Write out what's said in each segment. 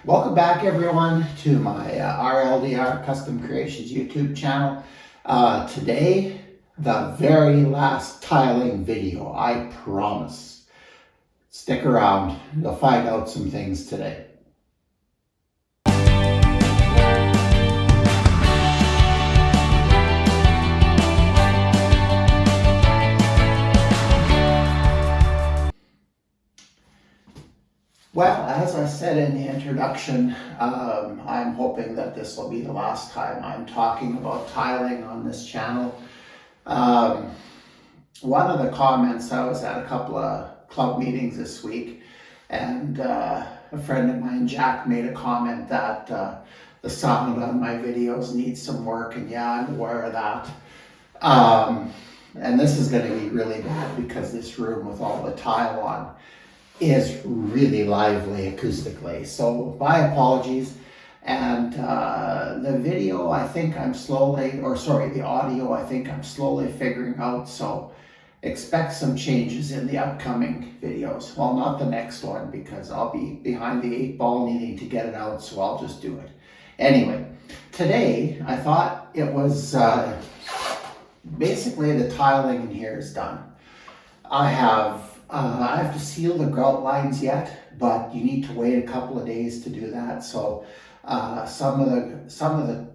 Welcome back, everyone, to my RLDR Custom Creations YouTube channel. Today, the very last tiling video, I promise. Stick around, you'll find out some things today. Well, as I said in the introduction, I'm hoping that this will be the last time I'm talking about tiling on this channel. One of the comments, I was at a couple of club meetings this week, and a friend of mine, Jack, made a comment that the sound on my videos needs some work, and yeah, I'm aware of that. And this is going to be really bad because this room with all the tile on is really lively acoustically. So my apologies. And the video, I think I'm slowly, the audio, I think I'm slowly figuring out. So expect some changes in the upcoming videos. Well, not the next one because I'll be behind the 8 ball needing to get it out. So I'll just do it. Anyway, today I thought it was basically the tiling in here is done. I have to seal the grout lines yet, but you need to wait a couple of days to do that. So some of the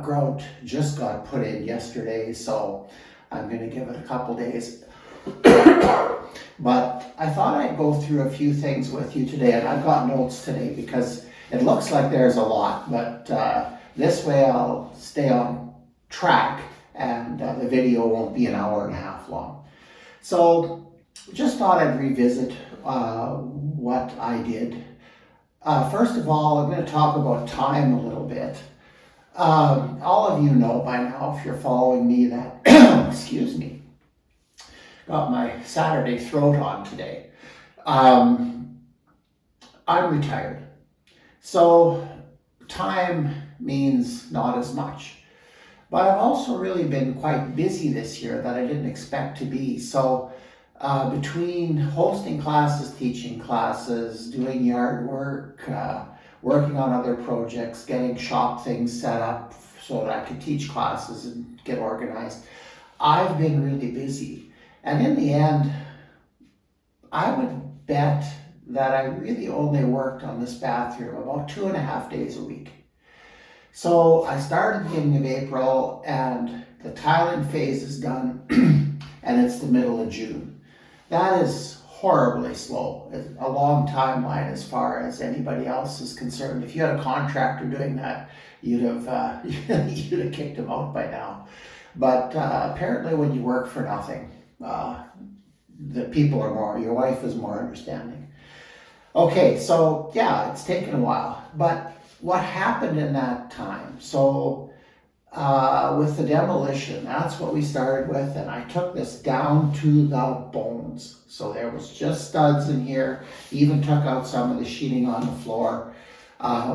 grout just got put in yesterday, so I'm going to give it a couple days. But I thought I'd go through a few things with you today, and I've got notes today because it looks like there's a lot, but this way I'll stay on track and the video won't be an hour and a half long. So just thought I'd revisit what I did. First of all, I'm going to talk about time a little bit. All of you know by now, if you're following me, that, excuse me, got my Saturday throat on today. I'm retired. So time means not as much. But I've also really been quite busy this year that I didn't expect to be. So between hosting classes, teaching classes, doing yard work, working on other projects, getting shop things set up so that I could teach classes and get organized, I've been really busy. And in the end, I would bet that I really only worked on this bathroom about 2.5 days a week. So I started beginning of April, and the tiling phase is done, and it's the middle of June. That is horribly slow. It's a long timeline as far as anybody else is concerned. If you had a contractor doing that, you'd have kicked him out by now. But apparently when you work for nothing, the people are more, your wife is more understanding. Okay, so yeah, it's taken a while, but what happened in that time? So with the demolition, that's what we started with, and I took this down to the bones. So there was just studs in here, even took out some of the sheeting on the floor.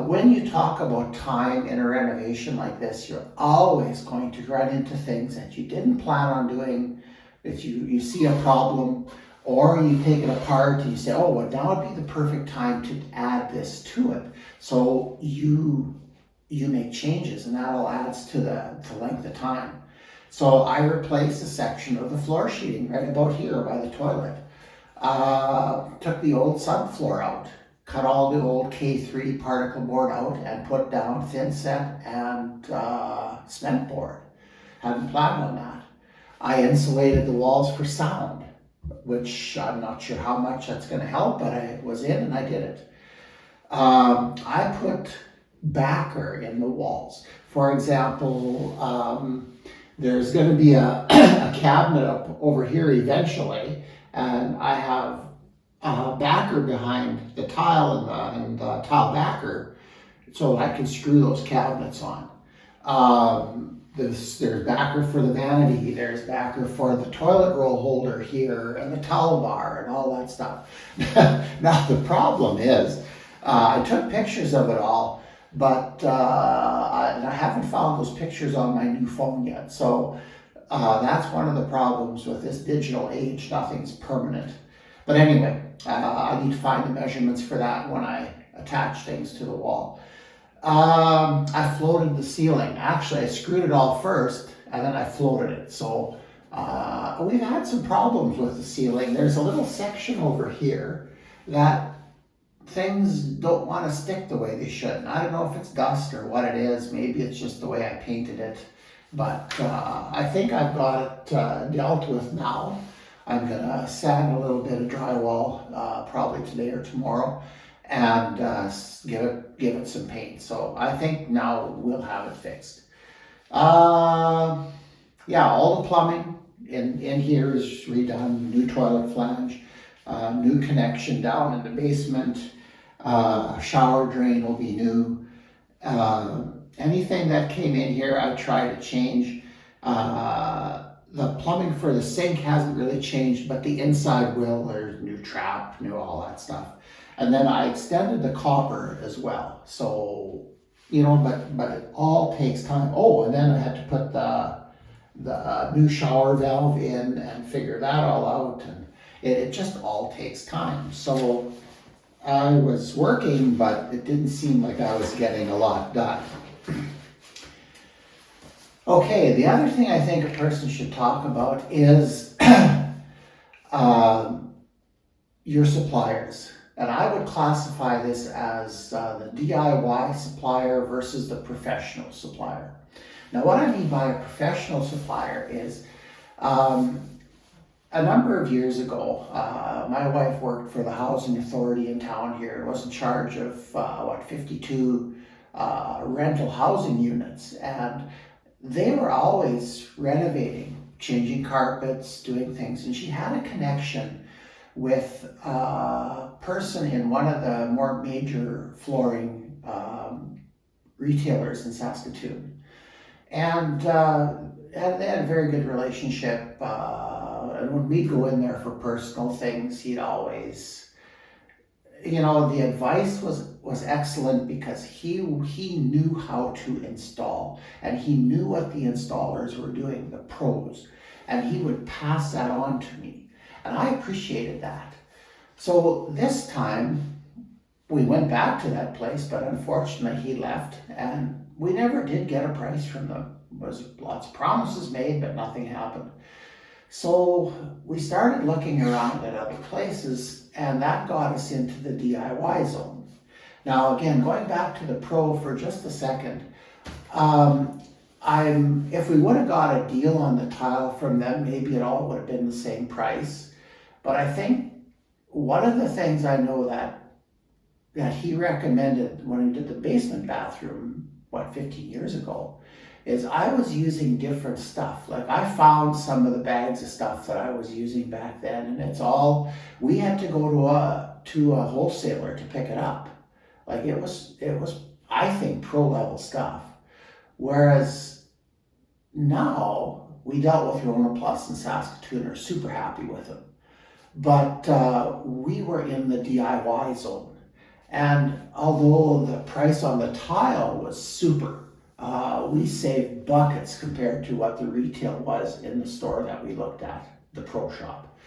When you talk about time in a renovation like this, you're always going to run into things that you didn't plan on doing, that you see a problem, or you take it apart and you say, oh, well, now would be the perfect time to add this to it. So you make changes, and that all adds to the length of time. So I replaced a section of the floor sheeting right about here by the toilet. Took the old subfloor out, cut all the old K3 particle board out, and put down thin set and cement board. Hadn't planned on that. I insulated the walls for sound, which I'm not sure how much that's going to help, but I was in and I did it. I put backer in the walls. For example, there's going to be a cabinet up over here eventually, and I have a backer behind the tile and the tile backer so I can screw those cabinets on. There's backer for the vanity, there's backer for the toilet roll holder here, and the towel bar and all that stuff. Now the problem is, I took pictures of it all, but I haven't found those pictures on my new phone yet. So that's one of the problems with this digital age. Nothing's permanent. But anyway, I need to find the measurements for that when I attach things to the wall. I floated the ceiling. Actually, I screwed it all first and then I floated it. So we've had some problems with the ceiling. There's a little section over here that things don't want to stick the way they should. And I don't know if it's dust or what it is. Maybe it's just the way I painted it. But I think I've got it dealt with now. I'm going to sand a little bit of drywall probably today or tomorrow and give it some paint. So I think now we'll have it fixed. Yeah, all the plumbing in here is redone, new toilet flange, new connection down in the basement, shower drain will be new. Anything that came in here, I tried to change. The plumbing for the sink hasn't really changed, but the inside will. There's new trap, new all that stuff. And then I extended the copper as well. So, you know, but it all takes time. Oh, and then I had to put the new shower valve in and figure that all out. And it just all takes time. So I was working, but it didn't seem like I was getting a lot done. Okay, the other thing I think a person should talk about is your suppliers. And I would classify this as the DIY supplier versus the professional supplier. Now, what I mean by a professional supplier is a number of years ago, my wife worked for the housing authority in town here. Was in charge of 52 rental housing units, and they were always renovating, changing carpets, doing things, and she had a connection with a person in one of the more major flooring retailers in Saskatoon. And they had a very good relationship. And when we'd go in there for personal things, he'd always, you know, the advice was excellent because he knew how to install, and he knew what the installers were doing, the pros, and he would pass that on to me. And I appreciated that. So this time we went back to that place, but unfortunately he left and we never did get a price from them. There was lots of promises made, but nothing happened. So we started looking around at other places, and that got us into the DIY zone. Now again, going back to the pro for just a second, if we would have got a deal on the tile from them, maybe it all would have been the same price. But I think one of the things I know that he recommended when he did the basement bathroom, 15 years ago, is I was using different stuff. Like I found some of the bags of stuff that I was using back then, and it's all, we had to go to a wholesaler to pick it up. Like it was, I think, pro level stuff. Whereas now we dealt with Rona Plus in Saskatoon, are super happy with them. But we were in the DIY zone. And although the price on the tile was super, we saved buckets compared to what the retail was in the store that we looked at, the pro shop.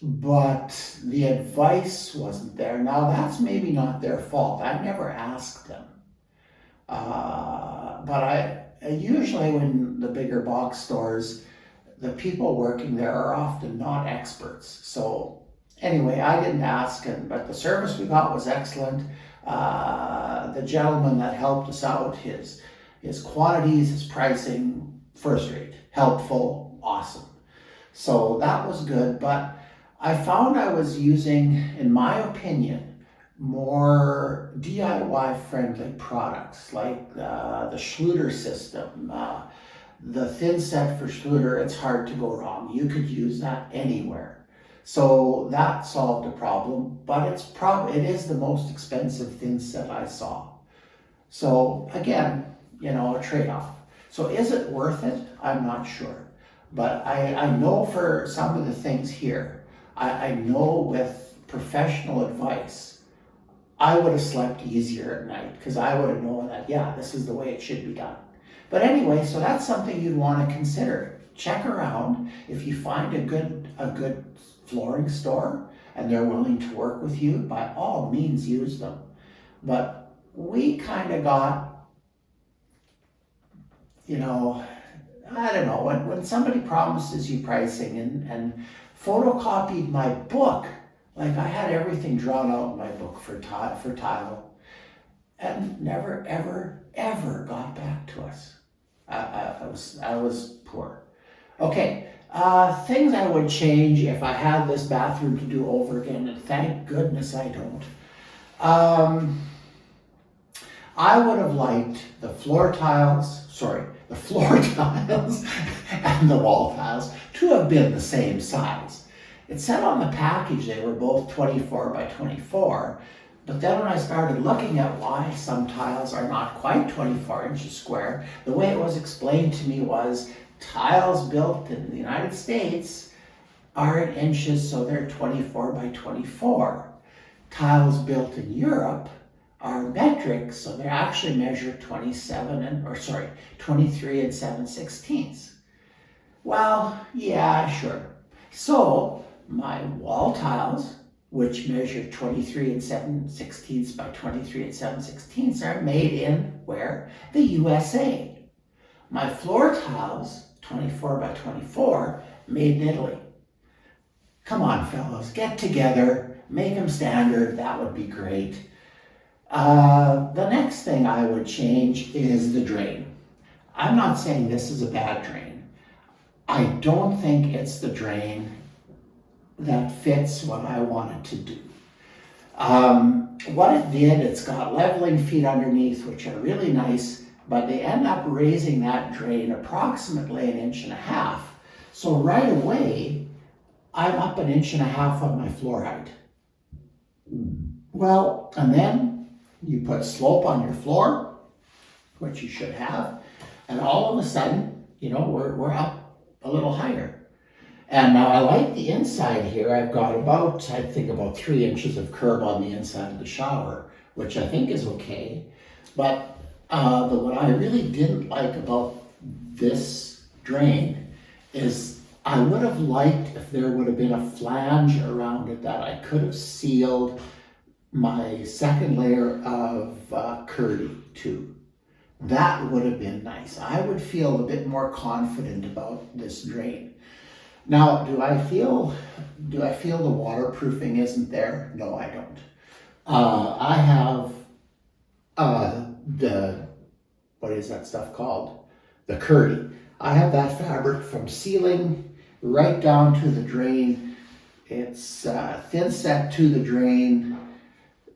But the advice wasn't there. Now that's maybe not their fault. I never asked them. But I usually when the bigger box stores, the people working there are often not experts. So anyway, I didn't ask, but the service we got was excellent. The gentleman that helped us out, his quantities, his pricing, first rate, helpful, awesome. So that was good, but I found I was using, in my opinion, more DIY friendly products like the Schluter system, the thin set for Schluter. It's hard to go wrong. You could use that anywhere. So that solved the problem, but it is the most expensive thin set I saw. So again, you know, a trade-off. So is it worth it? I'm not sure. But I know for some of the things here, I know with professional advice, I would have slept easier at night because I would have known that, yeah, this is the way it should be done. But anyway, so that's something you'd want to consider. Check around. If you find a good flooring store and they're willing to work with you, by all means use them. But we kind of got, you know, I don't know, when somebody promises you pricing and photocopied my book, like I had everything drawn out in my book for tile, and never, ever, ever got back to us. I was poor. Okay, things I would change if I had this bathroom to do over again, and thank goodness I don't. I would have liked the floor tiles and the wall tiles to have been the same size. It said on the package they were both 24 by 24, but then when I started looking at why some tiles are not quite 24 inches square, the way it was explained to me was tiles built in the United States are in inches, so they're 24 by 24. Tiles built in Europe are metric, so they're actually measured 23 and 7/16. Well, yeah, sure. So my wall tiles, which measure 23 and 7/16 by 23 and 7/16, are made in where? The USA. My floor tiles, 24 by 24, made in Italy. Come on, fellows, get together, make them standard, that would be great. The next thing I would change is the drain. I'm not saying this is a bad drain. I don't think it's the drain that fits what I wanted to do. What it did, it's got leveling feet underneath, which are really nice, but they end up raising that drain approximately 1.5 inches. So right away, I'm up 1.5 inches on my floor height. Well, and then you put slope on your floor, which you should have, and all of a sudden, you know, we're up a little higher. And now I like the inside here. I've got about 3 inches of curb on the inside of the shower, which I think is okay. But what I really didn't like about this drain is I would have liked if there would have been a flange around it that I could have sealed my second layer of curdy to. That would have been nice. I would feel a bit more confident about this drain. Now, do I feel the waterproofing isn't there? No, I don't. I have what is that stuff called? The curdy. I have that fabric from ceiling right down to the drain. It's thin set to the drain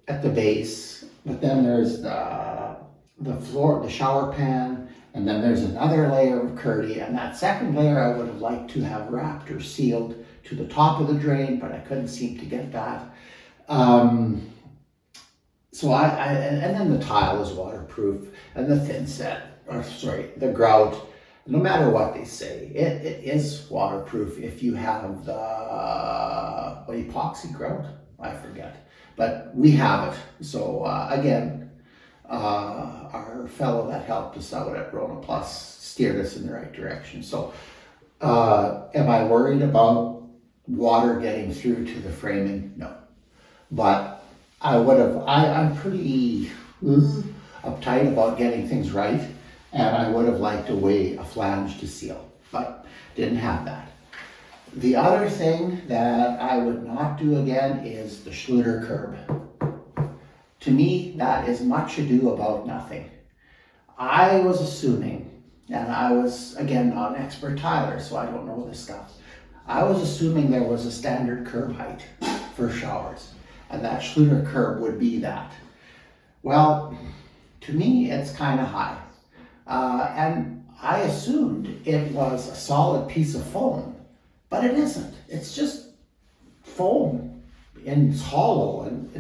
at the base, but then there's the floor, the shower pan, and then there's another layer of curdy, and that second layer I would have liked to have wrapped or sealed to the top of the drain, but I couldn't seem to get that. And then the tile is waterproof, and the the grout, no matter what they say, it is waterproof if you have the epoxy grout, I forget, but we have it. So again, our fellow that helped us out at Rona Plus steered us in the right direction. So am I worried about water getting through to the framing? No. But I'm pretty uptight about getting things right, and I would have liked a flange to seal, but didn't have that. The other thing that I would not do again is the Schluter curb. To me, that is much ado about nothing. I was assuming, and I was, again, not an expert tiler, so I don't know this stuff. I was assuming there was a standard curb height for showers, and that Schluter curb would be that. Well, to me, it's kind of high. And I assumed it was a solid piece of foam, but it isn't. It's just foam, and it's hollow, and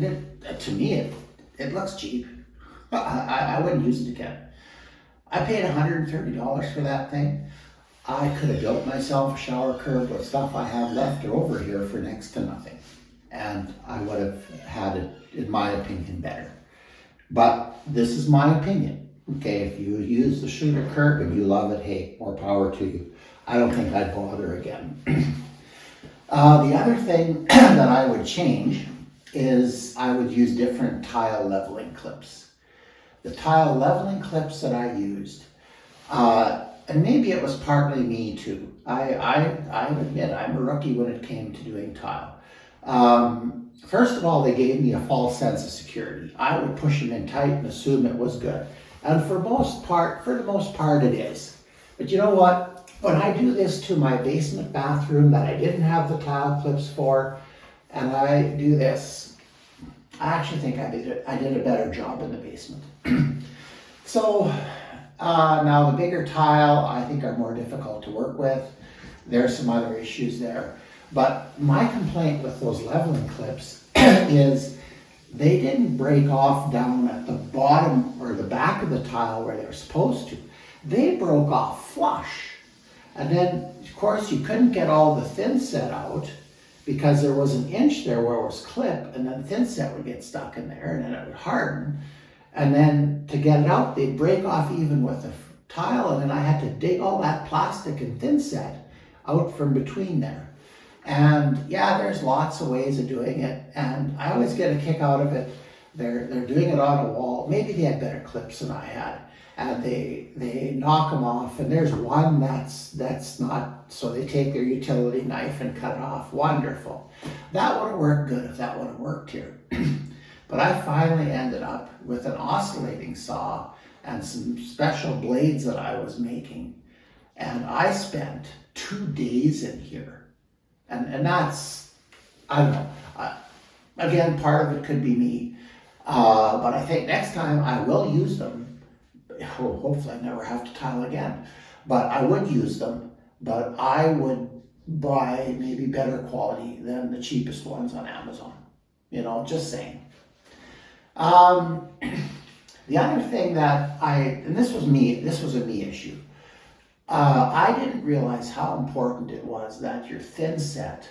to me, it looks cheap. I wouldn't use it again. I paid $130 for that thing. I could have built myself a shower curb with stuff I have left over here for next to nothing. And I would have had it, in my opinion, better. But this is my opinion. Okay, if you use the Schluter curb and you love it, hey, more power to you. I don't think I'd bother again. The other thing that I would change is I would use different tile leveling clips. The tile leveling clips that I used, and maybe it was partly me too. I admit I'm a rookie when it came to doing tile. First of all, they gave me a false sense of security. I would push them in tight and assume it was good. And for the most part it is. But you know what? When I do this to my basement bathroom that I didn't have the tile clips for, and I do this, I actually think I did a better job in the basement. So now the bigger tile I think are more difficult to work with. There's some other issues there. But my complaint with those leveling clips is they didn't break off down at the bottom or the back of the tile where they were supposed to. They broke off flush. And then, of course, you couldn't get all the thin set out because there was an inch there where it was clipped, and then thin set would get stuck in there, and then it would harden. And then to get it out, they'd break off even with the tile, and then I had to dig all that plastic and thin set out from between there. And yeah, there's lots of ways of doing it, and I always get a kick out of it. They're doing it on a wall. Maybe they had better clips than I had, and they knock them off. And there's one that's not, so they take their utility knife and cut it off. Wonderful. That would have worked good if that would have worked here. But I finally ended up with an oscillating saw and some special blades that I was making, and I spent 2 days in here. And that's, I don't know, again, part of it could be me, but I think next time I will use them. Hopefully I never have to tile again, but I would use them, but I would buy maybe better quality than the cheapest ones on Amazon, just saying. The other thing that and this was a me issue, I didn't realize how important it was that your thin set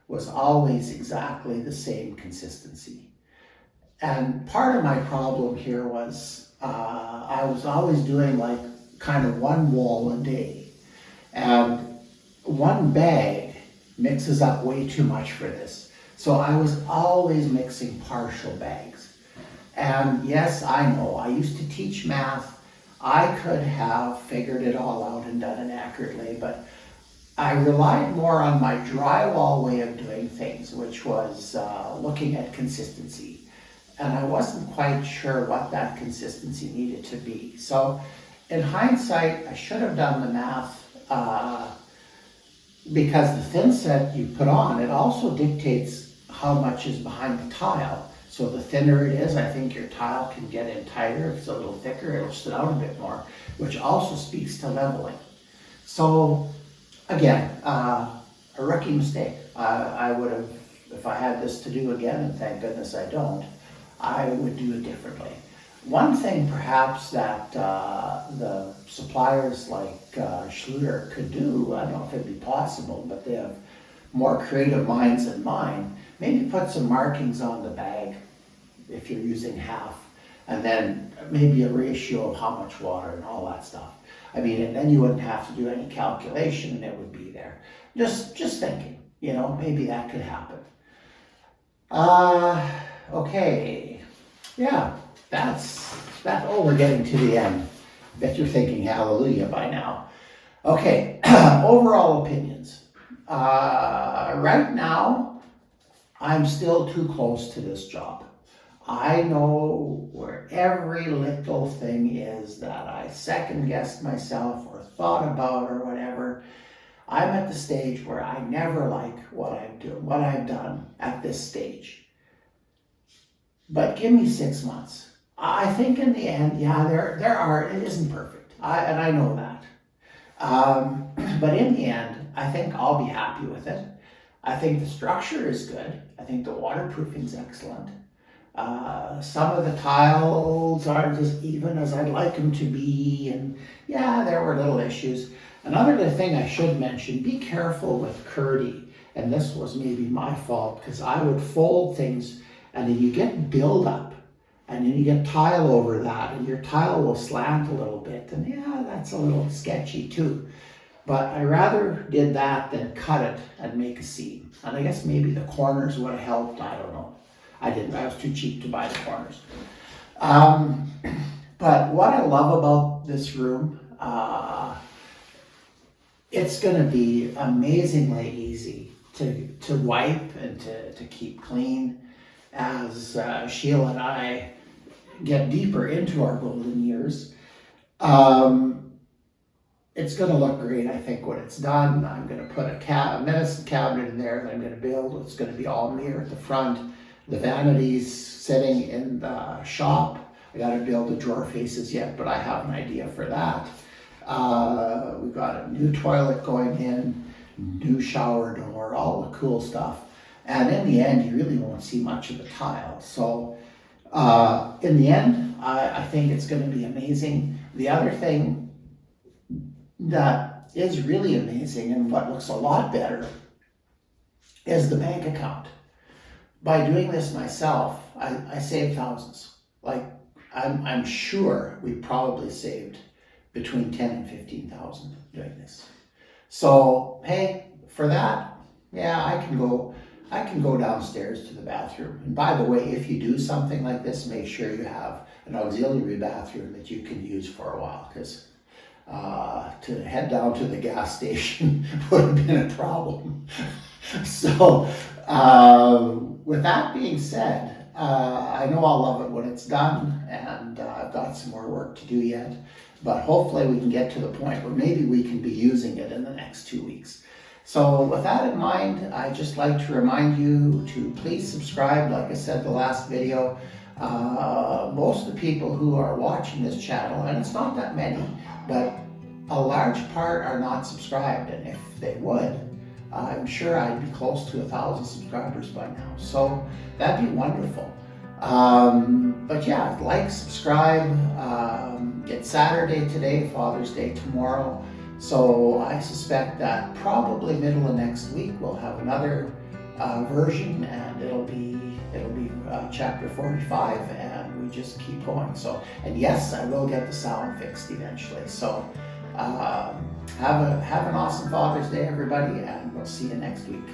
was always exactly the same consistency. And part of my problem here was I was always doing like kind of one wall a day. And one bag mixes up way too much for this. So I was always mixing partial bags. And yes, I know, I used to teach math. I could have figured it all out and done it accurately, but I relied more on my drywall way of doing things, which was looking at consistency. And I wasn't quite sure what that consistency needed to be. So in hindsight, I should have done the math because the thin set you put on, it also dictates how much is behind the tile. So the thinner it is, I think your tile can get in tighter. If it's a little thicker, it'll sit out a bit more, which also speaks to leveling. So again, a rookie mistake. I would have, if I had this to do again, and thank goodness I don't, I would do it differently. One thing perhaps that the suppliers like Schluter could do, I don't know if it'd be possible, but they have more creative minds than mine, maybe put some markings on the bag if you're using half, and then maybe a ratio of how much water and all that stuff. I mean, and then you wouldn't have to do any calculation and it would be there. Just thinking, maybe that could happen. Okay, yeah, that's that. Oh, we're getting to the end. Bet you're thinking hallelujah by now. Okay, overall opinions. Right now, I'm still too close to this job. I know where every little thing is that I second guessed myself or thought about or whatever. I'm at the stage where I never like what I've done at this stage. But give me 6 months. I think in the end, yeah, it isn't perfect. And I know that. But in the end, I think I'll be happy with it. I think the structure is good. I think the waterproofing's excellent. Some of the tiles aren't as even as I'd like them to be, and yeah, there were little issues. Another thing I should mention, be careful with Curdy, and this was maybe my fault, because I would fold things, and then you get buildup, and then you get tile over that, and your tile will slant a little bit, and yeah, that's a little sketchy too. But I rather did that than cut it and make a seam. And I guess maybe the corners would have helped, I don't know. I didn't, I was too cheap to buy the corners. But what I love about this room, it's gonna be amazingly easy to wipe and to keep clean as Sheila and I get deeper into our golden years. It's going to look great, I think, when it's done. I'm going to put a medicine cabinet in there that I'm going to build. It's going to be all mirror at the front. The vanities sitting in the shop. I got to build the drawer faces yet, but I have an idea for that. We've got a new toilet going in, new shower door, all the cool stuff. And in the end, you really won't see much of the tile. So in the end, I think it's going to be amazing. The other thing that is really amazing and what looks a lot better is the bank account. By doing this myself, I saved thousands. Like, I'm sure we probably saved between 10 and 15,000 doing this. So, hey, for that, yeah, I can go downstairs to the bathroom. And by the way, if you do something like this, make sure you have an auxiliary bathroom that you can use for a while, because to head down to the gas station would have been a problem. So, with that being said, I know I'll love it when it's done, and I've got some more work to do yet, but hopefully we can get to the point where maybe we can be using it in the next 2 weeks. So with that in mind, I'd just like to remind you to please subscribe. Like I said the last video, most of the people who are watching this channel, and it's not that many, but a large part are not subscribed, and if they would, I'm sure I'd be close to 1,000 subscribers by now. So that'd be wonderful. But yeah, like, subscribe. It's Saturday today, Father's Day tomorrow. So I suspect that probably middle of next week we'll have another version, and it'll be chapter 45, and we just keep going. So, and yes, I will get the sound fixed eventually. So have an awesome Father's Day, everybody, and we'll see you next week.